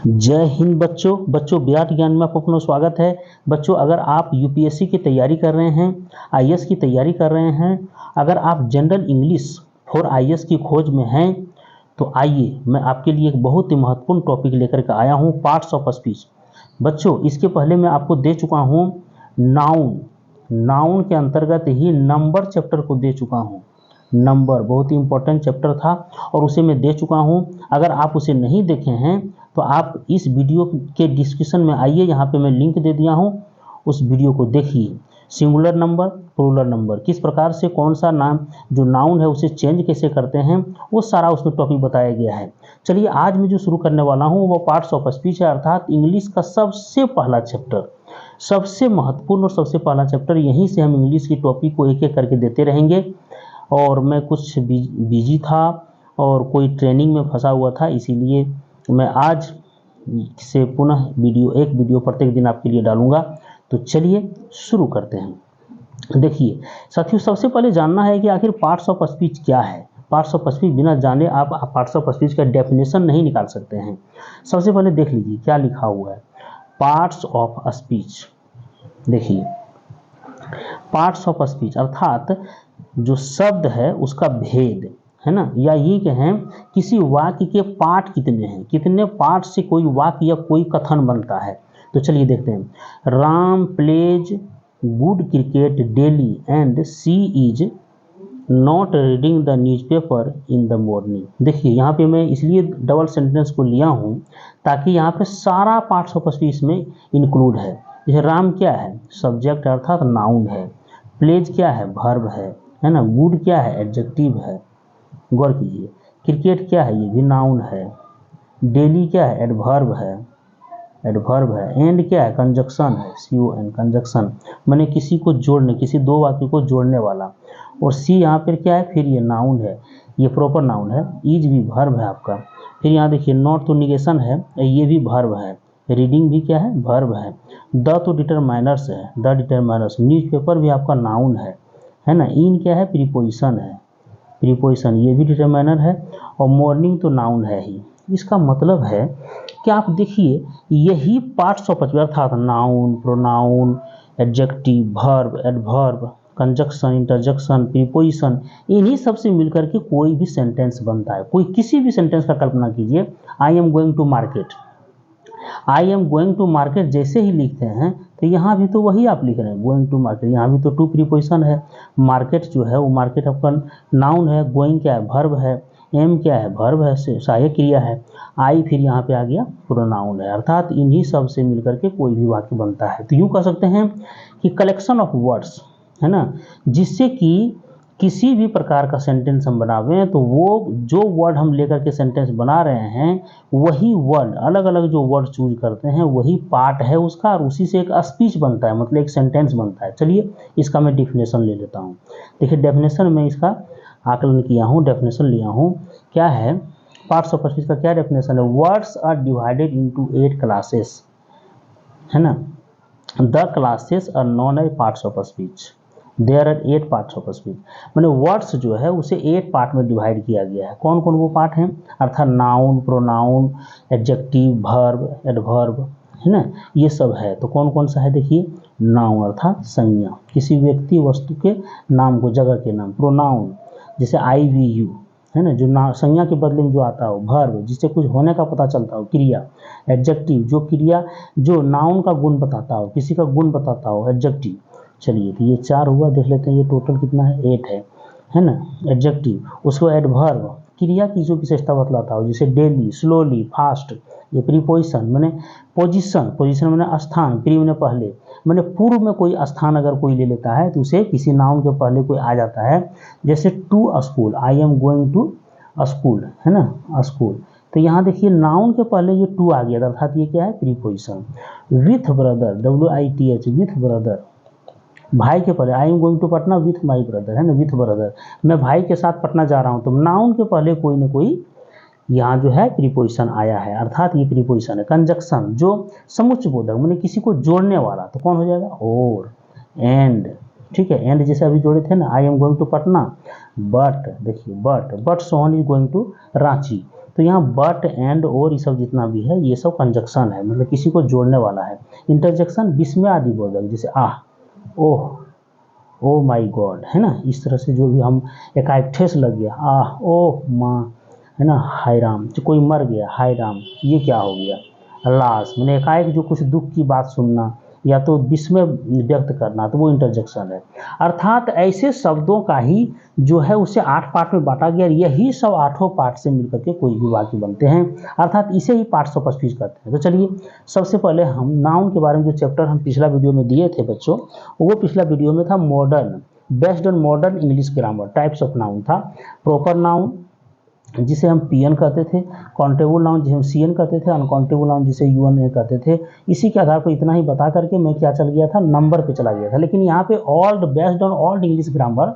जय हिंद बच्चों विराट ज्ञान में आपका पुनः स्वागत है। बच्चों, अगर आप यूपीएससी की तैयारी कर रहे हैं, आईएएस की तैयारी कर रहे हैं, अगर आप जनरल इंग्लिश फॉर आईएएस की खोज में हैं, तो आइए मैं आपके लिए एक बहुत ही महत्वपूर्ण टॉपिक लेकर के आया हूं, पार्ट्स ऑफ स्पीच। बच्चों, इसके पहले मैं आपको दे चुका हूं नाउन के अंतर्गत ही नंबर चैप्टर को दे चुका हूं। नंबर बहुत ही इंपॉर्टेंट चैप्टर था और उसे मैं दे चुका हूं। अगर आप उसे नहीं देखे हैं तो आप इस वीडियो के डिस्क्रिप्शन में आइए, यहाँ पे मैं लिंक दे दिया हूँ, उस वीडियो को देखिए। सिंगुलर नंबर, प्लूरल नंबर, किस प्रकार से कौन सा नाम जो नाउन है उसे चेंज कैसे करते हैं, वो सारा उसमें टॉपिक बताया गया है। चलिए, आज मैं जो शुरू करने वाला हूँ वो पार्ट्स ऑफ स्पीच है, अर्थात इंग्लिश का सबसे पहला चैप्टर, सबसे महत्वपूर्ण और सबसे पहला चैप्टर। यहीं से हम इंग्लिश की टॉपिक को एक एक करके देते रहेंगे। और मैं कुछ बिजी था और कोई ट्रेनिंग में फंसा हुआ था, इसीलिए मैं आज से पुनः एक वीडियो प्रत्येक दिन आपके लिए डालूंगा। तो चलिए शुरू करते हैं। देखिए साथियों, सबसे पहले जानना है कि आखिर पार्ट्स ऑफ स्पीच क्या है। पार्ट्स ऑफ स्पीच बिना जाने आप पार्ट्स ऑफ स्पीच का डेफिनेशन नहीं निकाल सकते हैं। सबसे पहले देख लीजिए क्या लिखा हुआ है, पार्ट्स ऑफ स्पीच। देखिए, पार्ट्स ऑफ स्पीच अर्थात जो शब्द है उसका भेद है ना, या ये कहें किसी वाक्य के पार्ट कितने हैं, कितने पार्ट से कोई वाक्य या कोई कथन बनता है। तो चलिए देखते हैं। Ram plays good cricket daily and she is not reading the newspaper in the morning. देखिए यहाँ पे मैं इसलिए डबल सेंटेंस को लिया हूँ ताकि यहाँ पे सारा पार्ट्स ऑफ स्पीच में इंक्लूड है। जैसे राम क्या है, सब्जेक्ट अर्थात नाउन है। प्लेज क्या है, वर्ब है ना। गुड क्या है, एडजेक्टिव है। गौर कीजिए। क्रिकेट क्या है, ये भी नाउन है। डेली क्या है, एडवर्ब है। एंड क्या है, कंजक्शन है, CON कंजक्शन, मैंने किसी को जोड़ने, किसी दो वाक्य को जोड़ने वाला। और सी यहाँ पर क्या है, फिर ये नाउन है, ये प्रॉपर नाउन है। इज भी वर्ब है आपका। फिर यहाँ देखिए नॉट तो निगेशन है, ये भी वर्ब है। रीडिंग भी क्या है, वर्ब है। द तो डिटरमाइनर्स है, द डिटरमाइनर्स। न्यूज़पेपर भी आपका नाउन है ना। इन क्या है, प्रीपोजिशन है, प्रीपोजिशन ये भी डिटरमाइनर है। और मॉर्निंग तो नाउन है ही। इसका मतलब है कि आप देखिए यही पार्ट्स ऑफ स्पीच अर्थात noun, pronoun, adjective, verb, adverb, conjunction, interjection, preposition, इन्हीं सब से मिलकर के कोई भी सेंटेंस बनता है। कोई किसी भी सेंटेंस का कल्पना कीजिए। I am going to market, I am going to market जैसे ही लिखते हैं तो यहाँ भी तो वही आप लिख रहे हैं, गोइंग टू मार्केट। यहाँ भी तो टू प्रीपोजिशन है। मार्केट जो है वो मार्केट आपका नाउन है। गोइंग क्या है, वर्ब है। एम क्या है, वर्ब है, सहायक क्रिया है। आई फिर यहाँ पे आ गया प्रोनाउन है। अर्थात इन्हीं सब से मिलकर के कोई भी वाक्य बनता है। तो यूँ कह सकते हैं कि कलेक्शन ऑफ वर्ड्स है ना, जिससे कि किसी भी प्रकार का सेंटेंस हम बनावें तो वो जो वर्ड हम लेकर के सेंटेंस बना रहे हैं वही वर्ड, अलग अलग जो वर्ड चूज करते हैं वही पार्ट है उसका, और उसी से एक स्पीच बनता है, मतलब एक सेंटेंस बनता है। चलिए इसका मैं डेफिनेशन ले लेता हूँ। देखिए डेफिनेशन में इसका आकलन किया हूँ, डेफिनेशन लिया हूँ। क्या है पार्ट्स ऑफ स्पीच का, क्या डेफिनेशन है। Words are divided into 8 classes है ना। The classes are known as parts of speech. There are 8 parts of speech. मैंने वर्ड्स जो है उसे 8 पार्ट में डिवाइड किया गया है। कौन कौन वो पार्ट हैं, अर्थात noun, pronoun, adjective, verb, adverb है ना, ये सब है। तो कौन कौन सा है, देखिए। नाउन अर्थात संज्ञा, किसी व्यक्ति वस्तु के नाम को, जगह के नाम। प्रोनाउन जैसे आई वी यू है ना, जो संज्ञा के बदले में जो आता हो। वर्ब जिससे कुछ होने का पता चलता हो, क्रिया। एडजेक्टिव जो क्रिया, जो नाउन का गुण बताता हो, किसी का गुण बताता हो, एडजेक्टिव। चलिए तो ये 4 हुआ, देख लेते हैं ये टोटल कितना है, 8 है ना। एडजेक्टिव, उसको एडवर्ब क्रिया की जो विशेषता बतलाता हो, जैसे डेली, स्लोली, फास्ट। ये प्रीपोजिशन मैंने पोजीशन मैंने स्थान, प्री मैंने पहले, मैंने पूर्व में कोई स्थान अगर कोई ले लेता है तो उसे किसी नाउन के पहले कोई आ जाता है। जैसे to school, I am going to school है ना, स्कूल। तो यहाँ देखिए नाउन के पहले ये टू आ गया, अर्थात ये क्या है, preposition. With brother, WITH, with brother, भाई के पहले, I am going to Patna with my brother है ना, विथ ब्रदर, मैं भाई के साथ पटना जा रहा हूँ। तो नाउन के पहले कोई ना कोई यहाँ जो है प्रीपोजिशन आया है, अर्थात ये प्रीपोजिशन है। कंजक्शन जो समुच्चय बोधक, मैंने किसी को जोड़ने वाला, तो कौन हो जाएगा, और। एंड, ठीक है, एंड जैसे अभी जोड़े थे ना, I am going to Patna, but देखिए but Sohan is going to Ranchi. तो यहाँ बट, एंड, और ये सब जितना भी है ये सब कंजक्शन है, मतलब किसी को जोड़ने वाला है। इंटरजेक्शन विस्मयादि बोधक, जैसे आह, ओह, ओ माई गॉड, है ना, इस तरह से जो भी हम एकाएक ठेस लग गया, आह, ओह माँ, है ना, हाय राम, जो कोई मर गया, हाय राम, ये क्या हो गया, लाश, मैंने एकाएक जो कुछ दुख की बात सुनना या तो विस्मय व्यक्त करना, तो वो इंटरजेक्शन है। अर्थात ऐसे शब्दों का ही जो है उसे 8 पार्ट में बांटा गया, यही सब 8 पार्ट से मिलकर के कोई भी वाक्य बनते हैं, अर्थात इसे ही पार्ट्स ऑफ स्पीच कहते हैं। तो चलिए सबसे पहले हम नाउन के बारे में, जो चैप्टर हम पिछला वीडियो में दिए थे बच्चों, वो पिछला वीडियो में था modern, based on modern English grammar, types of noun था। प्रॉपर नाउन जिसे हम पीएन कहते थे, काउंटेबल नाउन जिसे हम सीएन कहते थे, अनकाउंटेबल नाउन जिसे यूएनए कहते थे। इसी के आधार पर इतना ही बता करके मैं क्या चल गया था, नंबर पे चला गया था। लेकिन यहाँ पे old, based on old English grammar,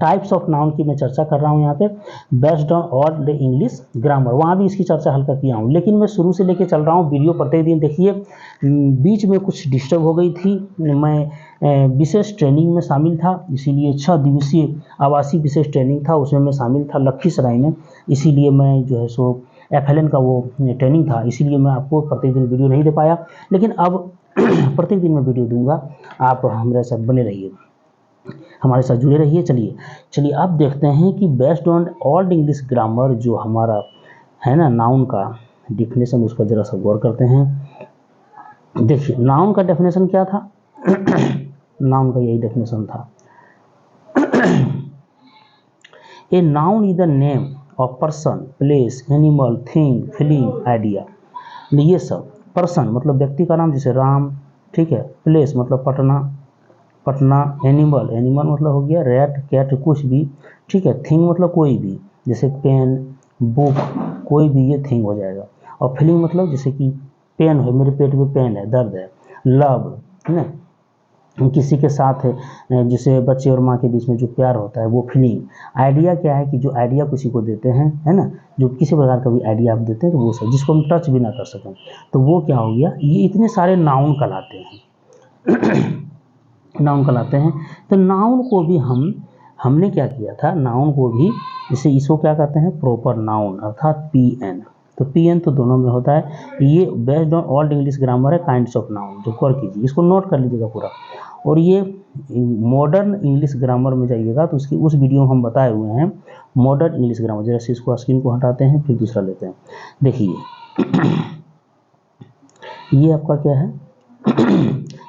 types of noun की मैं चर्चा कर रहा हूँ यहाँ पे, based on old English grammar, वहाँ भी इसकी चर्चा हल्का किया हूँ। लेकिन मैं शुरू से लेके चल रहा हूँ वीडियो प्रत्येक दिन। देखिए बीच में कुछ डिस्टर्ब हो गई थी, मैं विशेष ट्रेनिंग में शामिल था, इसीलिए 6 दिवसीय आवासीय विशेष ट्रेनिंग था, उसमें मैं शामिल था लखीसराय में, इसीलिए मैं जो है सो FLN का वो ट्रेनिंग था, इसीलिए मैं आपको प्रत्येक दिन वीडियो नहीं दे पाया। लेकिन अब प्रत्येक दिन मैं वीडियो दूंगा, आप हमारे साथ बने रहिए, हमारे साथ जुड़े रहिए। चलिए अब देखते हैं कि based on old English grammar जो हमारा है ना नाउन का डिफिनेशन, उस पर जरा सा गौर करते हैं। देखिए नाउन का डेफिनेशन क्या था नाउन का यही डेफिनेशन था, a noun is the name of person, place, animal, thing, feeling, idea. ये सब पर्सन मतलब व्यक्ति का नाम, जैसे राम, ठीक है, प्लेस मतलब पटना, एनिमल मतलब हो गया रैट, कैट, कुछ भी, ठीक है, थिंग मतलब कोई भी, जैसे पेन, बुक, कोई भी ये थिंग हो जाएगा। और फीलिंग मतलब जैसे कि पेन है, मेरे पेट में पेन है, दर्द है। लव है ना, किसी के साथ जैसे बच्चे और माँ के बीच में जो प्यार होता है वो फीलिंग। आइडिया क्या है कि जो आइडिया किसी को देते हैं, है ना, जो किसी प्रकार का भी आइडिया आप देते हैं तो वो सब जिसको हम टच भी ना कर सकें, तो वो क्या हो गया, ये इतने सारे नाउन कहलाते हैं नाउन कहलाते हैं। तो नाउन को भी हमने क्या किया था, नाउन को भी जैसे इसको क्या कहते हैं, प्रॉपर नाउन अर्थात पीएन। तो पीएन तो दोनों में होता है। ये based on old English grammar है, काइंड्स ऑफ नाउन, जो गौर कीजिए, इसको नोट कर लीजिएगा पूरा। और ये मॉडर्न इंग्लिश ग्रामर में जाइएगा तो उसकी उस वीडियो में हम बताए हुए हैं मॉडर्न इंग्लिश ग्रामर। जैसे इसको स्क्रीन को हटाते हैं, फिर दूसरा लेते हैं। देखिए ये आपका क्या है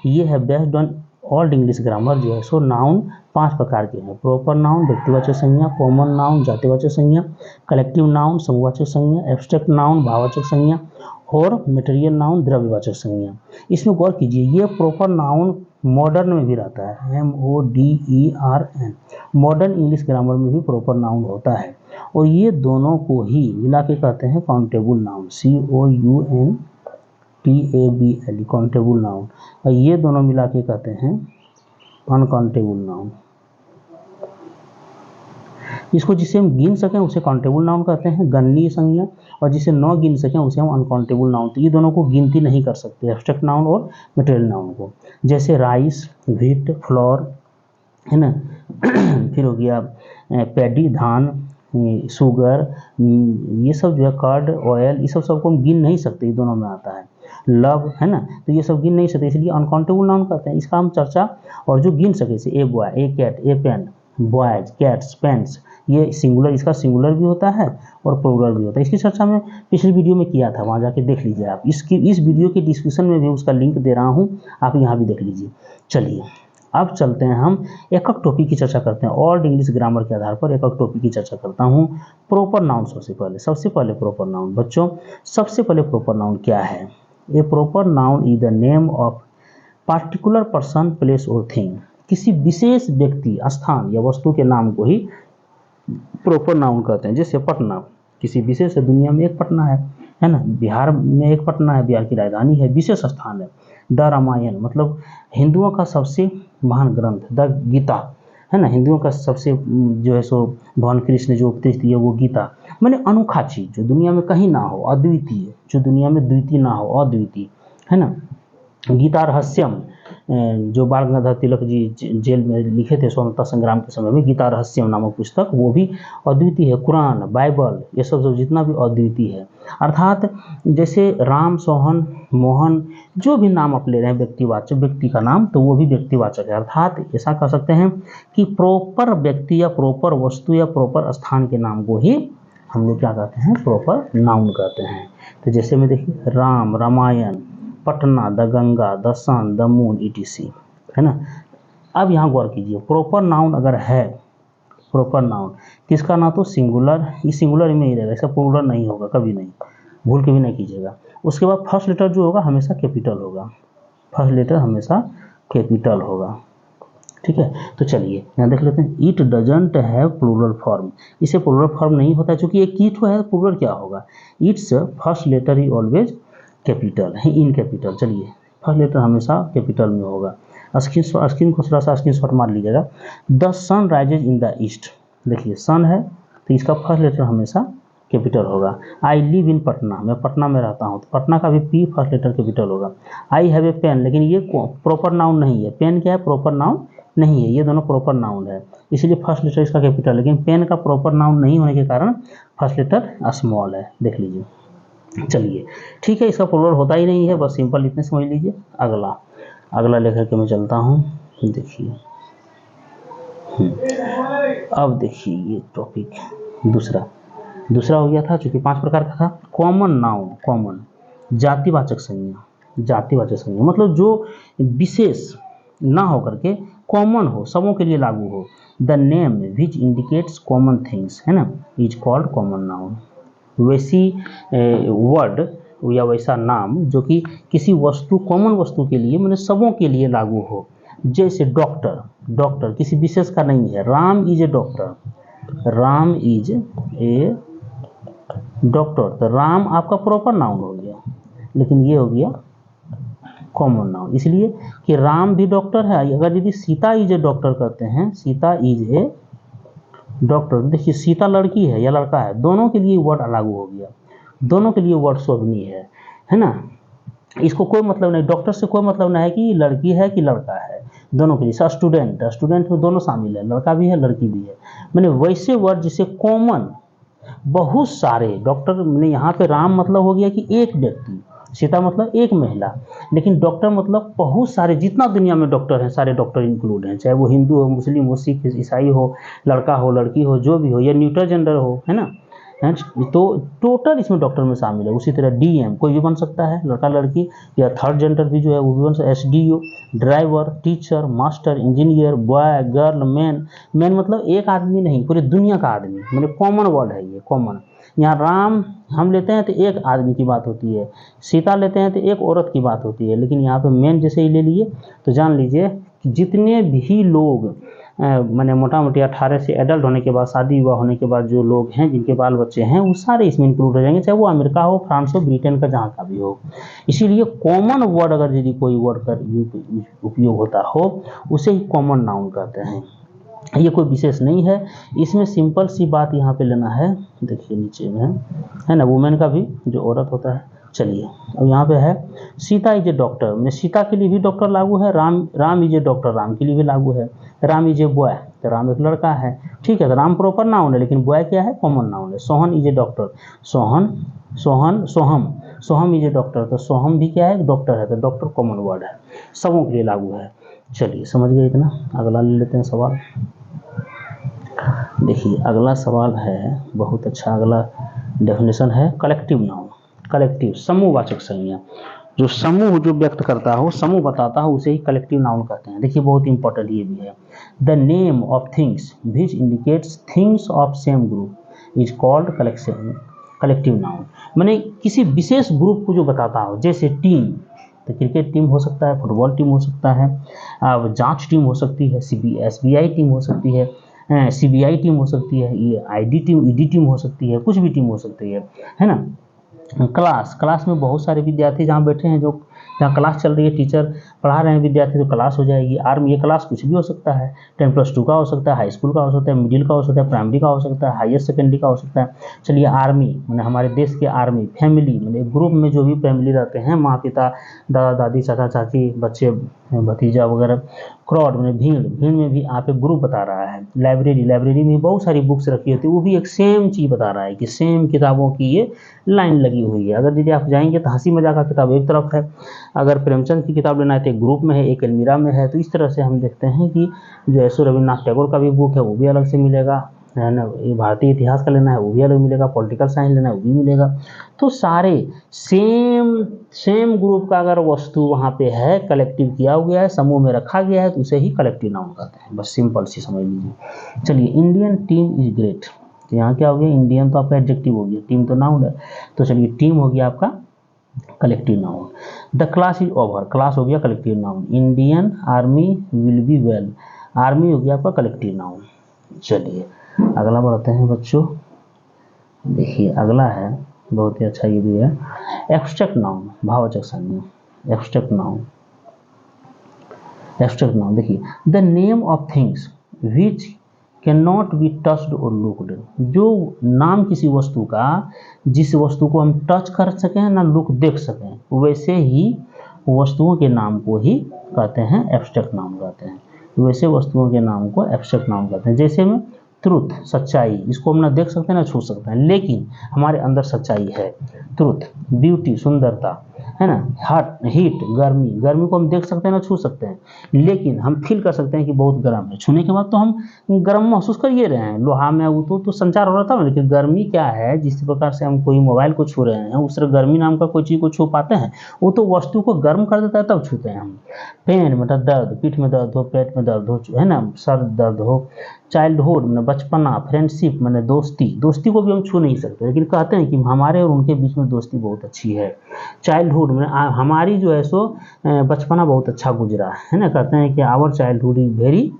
ये है based on old English grammar जो है सो नाउन 5 प्रकार के हैं। प्रॉपर नाउन व्यक्तिवाचक संज्ञा, कॉमन नाउन जातिवाचक संज्ञा, कलेक्टिव नाउन समूहवाचक संज्ञा, एब्स्ट्रैक्ट नाउन भाववाचक संज्ञा, और मटेरियल नाउन द्रव्यवाचक संज्ञा। इसमें गौर कीजिए, ये प्रॉपर नाउन मॉडर्न में भी रहता है, MODERN, मॉडर्न इंग्लिश ग्रामर में भी प्रॉपर नाउन होता है। और ये दोनों को ही मिला के कहते हैं countable noun, COUNTABLE, countable noun. और ये दोनों मिला के कहते हैं अनकाउंटेबल नाउन। इसको जिसे हम गिन सकें उसे काउंटेबल नाउन कहते हैं, गणनीय संज्ञा, और जिसे न गिन सकें उसे हम अनकाउंटेबल नाउन। तो ये दोनों को गिनती नहीं कर सकते, एब्स्ट्रैक्ट नाउन और मटेरियल नाउन को। जैसे राइस, व्हीट, फ्लोर, है ना फिर हो गया पैडी धान, शुगर, ये सब जो है कर्ड, ऑयल, ये सबको हम गिन नहीं सकते, ये दोनों में आता है। लव, है ना, तो ये सब गिन नहीं सकते, इसलिए अनकाउंटेबल नाउन कहते हैं। इसका हम चर्चा, और जो गिन सके जैसे a boy, a cat, a pen, boys, cats, pens, ये सिंगुलर, इसका सिंगुलर भी होता है और प्लूरल भी होता है। इसकी चर्चा मैं पिछली वीडियो में किया था, वहाँ जाके देख लीजिए आप। इस वीडियो के डिस्क्रिप्शन में भी उसका लिंक दे रहा हूँ, आप यहाँ भी देख लीजिए। चलिए अब चलते हैं, हम एक एक टॉपिक की चर्चा करते हैं। ओल्ड इंग्लिश ग्रामर के आधार पर एक एक टॉपिक की चर्चा करता हूँ। प्रॉपर नाउन सबसे पहले प्रॉपर नाउन। बच्चों सबसे पहले प्रॉपर नाउन क्या है? A proper noun is the name of particular person, place और थिंग। किसी विशेष व्यक्ति, स्थान या वस्तु के नाम को ही प्रॉपर नाउन कहते हैं। जैसे पटना, किसी विशेष दुनिया में एक पटना है ना, बिहार में एक पटना है, बिहार की राजधानी है, विशेष स्थान है। द रामायण मतलब हिंदुओं का सबसे महान ग्रंथ, द गीता है ना, हिंदुओं का सबसे जो है सो भगवान कृष्ण ने जो उपदेश दिए वो गीता। मैंने अनोखा चीज जो दुनिया में कहीं ना हो, अद्वितीय, जो दुनिया में द्वितीय ना हो, अद्वितीय, है ना। गीता रहस्यम, जो बाल गंगाधर तिलक जी जेल में लिखे थे स्वतंत्रता संग्राम के समय में, गीता रहस्यम नामक पुस्तक, वो भी अद्वितीय है। कुरान, बाइबल, ये सब जितना भी अद्वितीय है। अर्थात जैसे राम, सोहन, मोहन, जो भी नाम आप ले रहे हैं व्यक्तिवाचक, व्यक्ति का नाम, तो वो भी व्यक्तिवाचक है। अर्थात ऐसा कह सकते हैं कि प्रॉपर व्यक्ति या प्रॉपर वस्तु या प्रॉपर स्थान के नाम को ही हम लोग क्या कहते हैं, प्रॉपर नाउन कहते हैं। तो जैसे में देखिए Ram, Ramayana, Patna, the Ganga, the sun, the moon, ETC, है ना। अब यहाँ गौर कीजिए, प्रॉपर नाउन अगर है, प्रॉपर नाउन किसका ना, तो सिंगुलर, ये सिंगुलर में ही रहेगा, ऐसा प्लूरल नहीं होगा, कभी नहीं, भूल के भी नहीं कीजिएगा। उसके बाद फर्स्ट लेटर जो होगा हमेशा कैपिटल होगा, फर्स्ट लेटर हमेशा कैपिटल होगा, ठीक है। तो चलिए यहाँ देख लेते हैं, it doesn't have plural form, इसे प्लूरल फॉर्म नहीं होता है, चूंकि एक कीट है, प्लूरल क्या होगा, इट्स फर्स्ट लेटर ही ऑलवेज कैपिटल है, इन कैपिटल। चलिए फर्स्ट लेटर हमेशा कैपिटल में होगा। स्क्रीन को थोड़ा सा स्क्रीनशॉट मार लीजिएगा। The sun rises in the east, देखिए सन है तो इसका फर्स्ट लेटर हमेशा कैपिटल होगा। आई लिव इन पटना, मैं पटना में रहता हूँ, तो पटना का भी P फर्स्ट लेटर कैपिटल होगा। आई हैव ए पेन, लेकिन ये प्रॉपर नाउन नहीं है, पेन क्या है, प्रॉपर नाउन नहीं है, ये दोनों प्रॉपर नाउन है, इसलिए फर्स्ट लेटर इसका कैपिटल, लेकिन पेन का प्रॉपर नाउन नहीं होने के कारण फर्स्ट लेटर स्मॉल है, देख लीजिए। चलिए ठीक है, इसका प्लूरल होता ही नहीं है, बस सिंपल इतने समझ लीजिए। अगला लेकर के मैं चलता हूँ, देखिए अब देखिए ये टॉपिक दूसरा हो गया था, चूंकि 5 प्रकार का था। कॉमन नाउन, कॉमन जातिवाचक संज्ञा, जातिवाचक संज्ञा मतलब जो विशेष ना हो करके कॉमन हो, सबों के लिए लागू हो। The name which indicates common things, है ना, इज कॉल्ड कॉमन नाउन। वैसी वर्ड या वैसा नाम जो कि किसी वस्तु, कॉमन वस्तु के लिए, मैंने सबों के लिए लागू हो। जैसे डॉक्टर, डॉक्टर किसी विशेष का नहीं है, Ram is a doctor, Ram is a doctor, तो राम आपका प्रॉपर नाउन हो गया, लेकिन ये हो गया कॉमन नाउन, इसलिए कि राम भी डॉक्टर है। अगर यदि सीता इज ए डॉक्टर कहते हैं, सीता इज ए डॉक्टर, देखिए सीता लड़की है या लड़का है, दोनों के लिए वर्ड लागू हो गया, दोनों के लिए वर्ड शोभनीय है ना। इसको कोई मतलब नहीं, डॉक्टर से कोई मतलब नहीं है कि लड़की है कि लड़का है, दोनों के लिए। स्टूडेंट, स्टूडेंट में दोनों शामिल है, लड़का भी है लड़की भी है। मैंने वैसे वर्ड जिसे कॉमन, बहुत सारे डॉक्टर, मैंने यहाँ पे राम मतलब हो गया कि एक व्यक्ति, सीता मतलब एक महिला, लेकिन डॉक्टर मतलब बहुत सारे, जितना दुनिया में डॉक्टर हैं सारे डॉक्टर इंक्लूड हैं, चाहे वो हिंदू हो, मुस्लिम हो, सिख, ईसाई हो, लड़का हो, लड़की हो, जो भी हो, या न्यूट्रल जेंडर हो, है ना, तो टोटल इसमें डॉक्टर में शामिल है। उसी तरह DM कोई भी बन सकता है, लड़का लड़की, या थर्ड जेंडर भी जो है वो भी बन सकता है। SDO driver, teacher, master, engineer, boy, girl, man मतलब एक आदमी नहीं, पूरी दुनिया का आदमी, मतलब कॉमन वर्ड है ये, कॉमन। यहाँ राम हम लेते हैं तो एक आदमी की बात होती है, सीता लेते हैं तो एक औरत की बात होती है, लेकिन यहाँ पे मैन जैसे ही ले लिए तो जान लीजिए कि जितने भी लोग मैंने मोटा मोटी 18 से एडल्ट होने के बाद, शादी विवाह होने के बाद जो लोग हैं, जिनके बाल बच्चे हैं, वो सारे इसमें इंक्लूड हो जाएंगे, चाहे वो अमेरिका हो, फ्रांस हो, ब्रिटेन का जहाँ का भी हो। इसीलिए कॉमन वर्ड अगर यदि कोई वर्ड का उपयोग होता हो, उसे ही कॉमन नाउन कहते हैं। ये कोई विशेष नहीं है, इसमें सिंपल सी बात यहाँ पे लेना है, देखिए नीचे में है ना, वुमेन का भी जो औरत होता है। चलिए अब यहाँ पे है सीता इज ए डॉक्टर, में सीता के लिए भी डॉक्टर लागू है, Ram is a doctor, Ram के लिए भी लागू है। राम इज ए बॉय, तो राम एक लड़का है, ठीक है, तो राम प्रॉपर नाउन है, लेकिन बॉय क्या है, कॉमन नाउन है। Sohan is a doctor, Soham is a doctor, तो सोहम भी क्या है, डॉक्टर है, तो डॉक्टर कॉमन वर्ड है, सबों के लिए लागू है। चलिए समझ गए इतना। अगला ले लेते हैं सवाल। देखिए अगला सवाल है बहुत अच्छा, अगला डेफिनेशन है कलेक्टिव नाउन। कलेक्टिव समूहवाचक संज्ञा, जो समूह जो व्यक्त करता हो, समूह बताता हो, उसे ही कलेक्टिव नाउन कहते हैं। देखिए बहुत इंपॉर्टेंट ये भी है। The name of things which indicates things of same group is called collective noun. मैंने किसी विशेष ग्रुप को जो बताता हो, जैसे टीम, तो क्रिकेट टीम हो सकता है, फुटबॉल टीम हो सकता है, जांच टीम हो सकती है, SBI टीम हो सकती है, CBI टीम हो सकती है, ये ID टीम, ED टीम हो सकती है, कुछ भी टीम हो सकती है ना। क्लास में बहुत सारे विद्यार्थी जहाँ बैठे हैं, जो जहाँ क्लास चल रही है, टीचर पढ़ा रहे हैं विद्यार्थी, तो क्लास हो जाएगी। आर्म, ये क्लास कुछ भी हो सकता है, 10+2 का हो सकता है, हाई स्कूल का हो सकता है, मिडिल का हो सकता है, प्राइमरी का हो सकता है, हायर सेकेंडरी का हो सकता है। चलिए आर्मी मैंने हमारे देश की आर्मी, फैमिली मैंने ग्रुप में जो भी फैमिली रहते हैं, माँ पिता, दादा दादी, चाचा चाची, बच्चे, भतीजा वगैरह। क्राउड मैंने भीड़, भीड़ में भी आप एक ग्रुप बता रहा है। लाइब्रेरी, लाइब्रेरी में बहुत सारी बुक्स रखी होती है, वो भी एक सेम चीज़ बता रहा है कि सेम किताबों की ये लाइन लगी हुई है। अगर दीदी आप जाएंगे तो हंसी मजाक का किताब एक तरफ है, अगर प्रेमचंद की किताब लेना है तो एक ग्रुप में है, एक अलमीरा में है। तो इस तरह से हम देखते हैं कि जो ऐसो रविन्द्रनाथ टैगोर का भी बुक है वो भी अलग से मिलेगा, है ना। ये भारतीय इतिहास का लेना है वो भी अलग मिलेगा, पॉलिटिकल साइंस लेना है वो भी मिलेगा। तो सारे सेम ग्रुप का अगर वस्तु वहाँ पे है, कलेक्टिव किया गया है, समूह में रखा गया है, तो उसे ही कलेक्टिव नाउन कहते हैं। बस सिंपल सी समझ लीजिए। चलिए, इंडियन टीम इज ग्रेट, तो यहाँ क्या हो गया, इंडियन तो आपका एडजेक्टिव हो गया, टीम तो नाउन है। तो चलिए, टीम हो गया आपका collective noun. The class is over, class हो गया collective noun. Indian army will be well, army हो गया आपका कलेक्टिव नाउन। चलिए अगला बढ़ते हैं बच्चों। देखिए अगला है, बहुत ही अच्छा ये भी है, एब्स्ट्रैक्ट नाउन, भाववाचक संज्ञा। एब्स्ट्रैक्ट नाउन, एब्स्ट्रैक्ट नाउन देखिए, the name of things which can not be touched और लुक्ड, जो नाम किसी वस्तु का जिस वस्तु को हम टच कर सकें ना लुक देख सकें, वैसे ही वस्तुओं के नाम को ही कहते हैं एब्स्ट्रैक्ट नाउन कहते हैं। वैसे वस्तुओं के नाम को एब्स्ट्रैक्ट नाउन कहते हैं। जैसे में ट्रुथ, सच्चाई, इसको हम ना देख सकते हैं ना छू सकते हैं, लेकिन हमारे अंदर सच्चाई है। ट्रुथ, ब्यूटी, सुंदरता, है ना। हॉट, हीट, गर्मी, गर्मी को हम देख सकते हैं ना छू सकते हैं, लेकिन हम फील कर सकते हैं कि बहुत गर्म है। छूने के बाद तो हम गर्म महसूस कर ही रहे हैं, लोहा में वो तो संचार हो रहा था ना। लेकिन गर्मी क्या है, जिस प्रकार से हम कोई मोबाइल को छू रहे हैं, उस तरह गर्मी नाम का कोई चीज़ को छू पाते हैं? वो तो वस्तु को गर्म कर देता है तब छूते हैं हम। पेन मतलब दर्द, पीठ में दर्द हो, पेट में दर्द हो, है ना, सर दर्द हो। चाइल्डहुड मैंने बचपना, फ्रेंडशिप मैंने दोस्ती, दोस्ती को भी हम छू नहीं सकते, लेकिन कहते हैं कि हमारे और उनके बीच में दोस्ती बहुत अच्छी है। चाइल्डहुड में हमारी जो है सो बचपना बहुत अच्छा गुजरा है ना। कहते हैं कि our childhood is very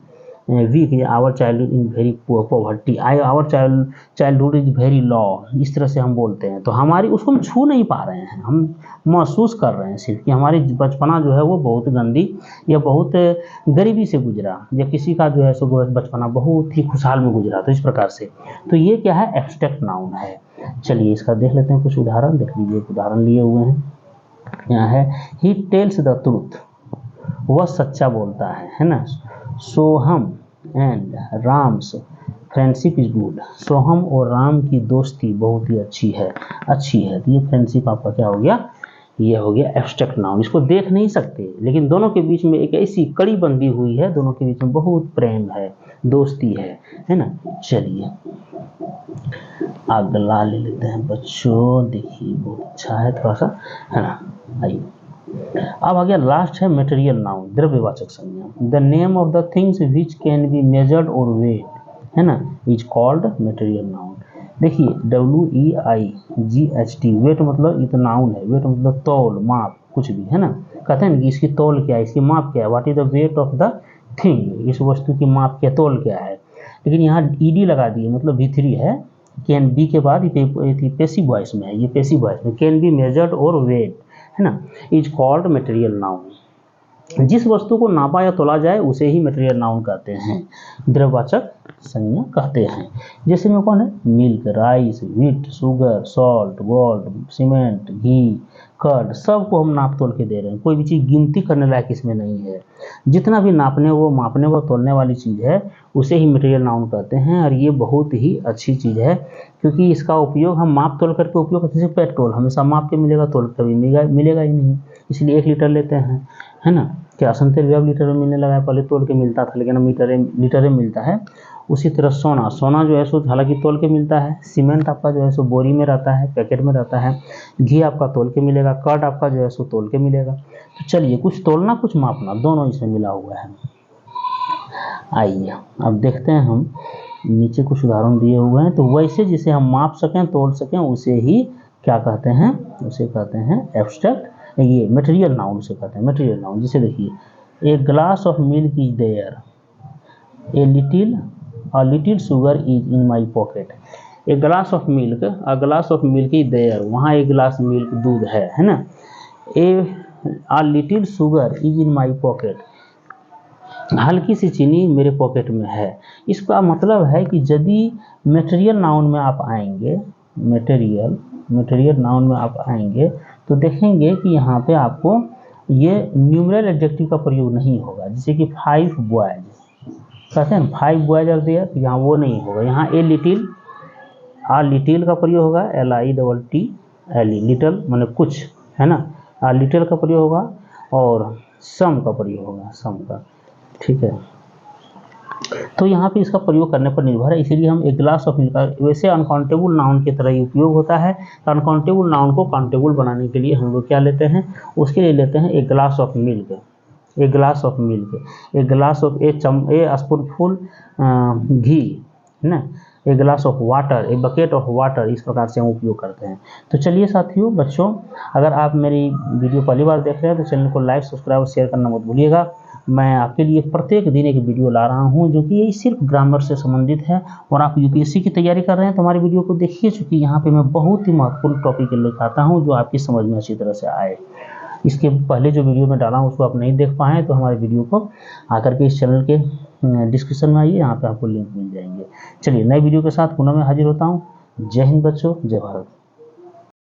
weak, our childhood in very poverty, our childhood is very low, इस तरह से हम बोलते हैं। तो हमारी उसको हम छू नहीं पा रहे हैं, हम महसूस कर रहे हैं सिर्फ कि हमारी बचपना जो है वो बहुत गंदी या बहुत गरीबी से गुजरा, या किसी का जो है सो बचपना बहुत ही खुशहाल में गुजरा। तो इस प्रकार से, तो ये क्या है, एब्स्ट्रैक्ट नाउन है। चलिए इसका देख लेते हैं कुछ उदाहरण। देख लीजिए, उदाहरण लिए हुए हैं यहाँ है, ही टेल्स द ट्रूथ, वह सच्चा बोलता है ना। Soham and Ram's friendship is good, Soham और राम की दोस्ती बहुत ही अच्छी है, अच्छी है। तो ये फ्रेंडशिप आपका क्या हो गया, ये हो गया एब्स्ट्रैक्ट नाउन। इसको देख नहीं सकते, लेकिन दोनों के बीच में एक ऐसी कड़ी बंधी हुई है, दोनों के बीच में बहुत प्रेम है, दोस्ती है ना। चलिए अगला ले लेते हैं बच्चों। देखिए बहुत अच्छा है थोड़ा सा, है ना। आइए अब आ गया लास्ट है मटेरियल नाउन, द्रव्यवाचक संज्ञा। The name of the things which can be measured और वेट, है ना, इज कॉल्ड मटेरियल नाउन। देखिए WEIGHT, वेट मतलब ये तो नाउन है, वेट मतलब तौल, माप, कुछ भी, है ना। कहते हैं ना कि इसकी तौल क्या है, इसकी माप क्या है, what is the weight of the thing, इस वस्तु की माप क्या, तौल क्या है। लेकिन यहाँ ED लगा दिए, मतलब V3 है, कैन बी के बाद ये पैसिव वॉइस में है, ये पैसिव वॉइस में, कैन बी मेजर्ड और वेट, है ना, इज कॉल्ड मटेरियल नाउन। जिस वस्तु को नापा या तोला जाए उसे ही मटेरियल नाउन कहते हैं, द्रव्यवाचक संज्ञा कहते हैं। जैसे में कौन है, milk, rice, wheat, sugar, salt, gold, cement, ghee, curd, सबको हम नाप तोल के दे रहे हैं, कोई भी चीज़ गिनती करने लायक इसमें नहीं है। जितना भी नापने वो मापने व तोलने वाली चीज़ है उसे ही मटेरियल नाउन कहते हैं। और ये बहुत ही अच्छी चीज़ है, क्योंकि इसका उपयोग हम माप तोल करके उपयोग करते हैं। पेट्रोल हमेशा माप के मिलेगा, तोल कभी मिलेगा ही नहीं, इसलिए 1 लीटर लेते हैं, है ना। केरोसिन तेल भी अब लीटर में मिलने लगा है, पहले तोल के मिलता था, लेकिन अब लीटर में मिलता है। उसी तरह सोना जो है सो हालांकि तोल के मिलता है। सीमेंट आपका जो है सो बोरी में रहता है, पैकेट में रहता है। घी आपका तोल के मिलेगा, कर्ड आपका जो है सो तोल के मिलेगा। तो चलिए, कुछ तोलना कुछ मापना दोनों इसमें मिला हुआ है। आइए अब देखते हैं, हम नीचे कुछ उदाहरण दिए हुए हैं। तो वैसे जिसे हम माप सकें, तोल सकें, उसे ही क्या कहते हैं, उसे कहते हैं एब्स्ट्रैक्ट, ये मटेरियल नाउन से कहते हैं, मटेरियल नाउन। जैसे देखिए, a glass of milk is there, a little sugar is in my pocket, a glass of milk, a glass of milk is there, वहाँ एक गिलास मिल्क दूध है ना। आ little sugar is in my pocket, हल्की सी चीनी मेरे पॉकेट में है। इसका मतलब है कि यदि मटेरियल नाउन में आप आएंगे, मटेरियल नाउन में आप आएंगे तो देखेंगे कि यहाँ पे आपको ये न्यूमरल एडजेक्टिव का प्रयोग नहीं होगा। जैसे कि 5 बॉयज कहते हैं ना, 5 बॉयज आर देयर, तो यहाँ वो नहीं होगा। यहाँ ए लिटिल, आ लिटिल का प्रयोग होगा, LITTLE, लिटिल माने कुछ, है ना। आ लिटिल का प्रयोग होगा और सम का प्रयोग होगा, सम का, ठीक है। तो यहाँ पे इसका प्रयोग करने पर निर्भर है, इसीलिए हम एक ग्लास ऑफ मिल्क, वैसे अनकाउंटेबल नाउन की तरह ही उपयोग होता है। तो अनकाउंटेबल नाउन को काउंटेबल बनाने के लिए हम लोग क्या लेते हैं, उसके लिए लेते हैं एक ग्लास ऑफ मिल्क, एक ग्लास ऑफ मिल्क, एक ग्लास ऑफ ए स्पूनफुल घी, है ना, ए glass of water, a bucket of water, इस प्रकार से हम उपयोग करते हैं। तो चलिए साथियों, बच्चों, अगर आप मेरी वीडियो पहली बार देख रहे हैं तो चैनल को लाइक, सब्सक्राइब और शेयर करना मत भूलिएगा। मैं आपके लिए प्रत्येक दिन एक वीडियो ला रहा हूं जो कि ये सिर्फ ग्रामर से संबंधित है, और आप यूपीएससी की तैयारी कर रहे हैं तो हमारी वीडियो को देखिए, चूँकि यहाँ पे मैं बहुत ही महत्वपूर्ण टॉपिक लेकर आता हूँ जो आपकी समझ में अच्छी तरह से आए। इसके पहले जो वीडियो में डाला हूँ उसको आप नहीं देख पाए तो हमारे वीडियो को आकर के इस चैनल के डिस्क्रिप्शन में आइए, यहाँ पे आपको लिंक मिल जाएंगे। चलिए नए वीडियो के साथ पुनः मैं हाजिर होता हूँ। जय हिंद बच्चों, जय भारत।